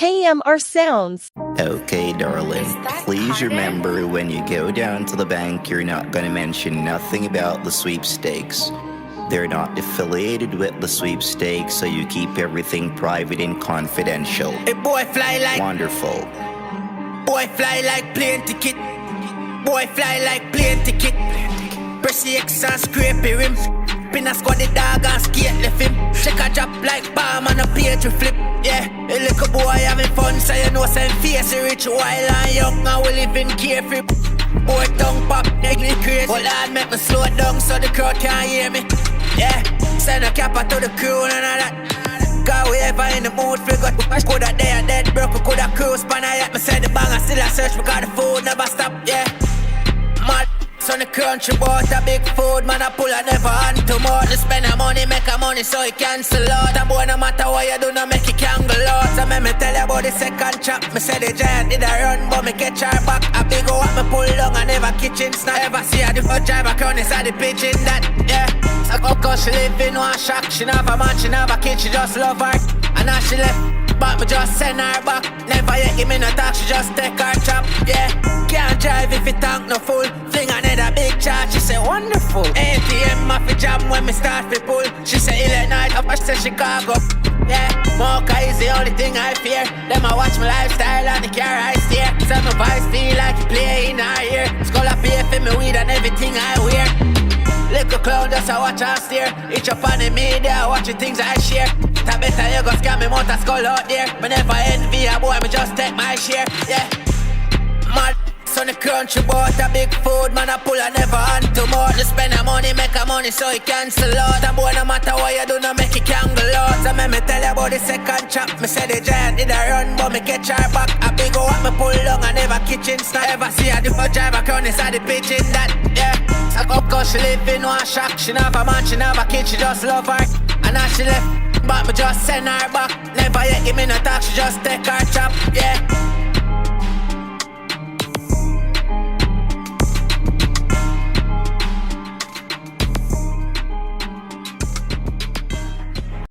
KMRSounds. Okay, darling, please remember when you go down to the bank, you're not gonna mention nothing about the sweepstakes. They're not affiliated with the sweepstakes, so you keep everything private and confidential. Hey boy fly like Wonderful. Boy fly like plane ticket. Boy fly like plane ticket. Press the X and scrape the rim. Pin a squad the dog and skate left him. Check a drop like bomb on a page to flip. Yeah, a little boy having fun, so you know some face rich while and young and we living carefree. Boy tongue pop, nearly crazy. But Lord make me slow it down so the crowd can't hear me. Yeah, send a capper to the crew and all that. Cause we ever in the mood, figure coulda there dead broke, we coulda cruise. Span I yet, me say the bang, I still a search because the food never stop, yeah. Mad, son the country bought a big food, man I pull a never on to more. To spend a money, make a money so it cancel out. And boy no matter what you do, no make it can go out. So me tell you about the second chop, me say the giant did a run, but me catch her back. A big go up, me pull down and never kitchen snap. Ever see her the first driver crown inside the pigeon that, yeah. So cause she live in one shack, she never a man, she never a kid, she just love her. And now she left, but me just send her back. Never yet give me no talk, she just take her chop, yeah. Can't drive if it tank no full. Fling another big charge, she say wonderful. ATM off the jam when me start to pull. She say Illinois up, I say Chicago. Yeah, Mocha is the only thing I fear. Them I watch my lifestyle and the car I steer. So my voice feel like you play in her ear. Skull I pay for me weed and everything I wear. Little clown just a watch and stare. Itch up on the media, watch the things I share. That better you go scam me motor skull out there. Me never envy a boy, me just take my share. Yeah, mad. Son the country bought a big food, man I pull a never on to more. To spend a money, make a money so it cancel out. And boy no matter what you do, no make it can go out. So me tell you about the second chop. Me say the giant did a run, but me catch her back. A big go up, me pull down and never kitchen snap. Ever see her the first driver crown inside the pigeon that, yeah. So cause she live in one shack, she never a man, she never a kid, she just love her. And now she left, but me just send her back. Never yet give me no talk, she just take her chop, yeah.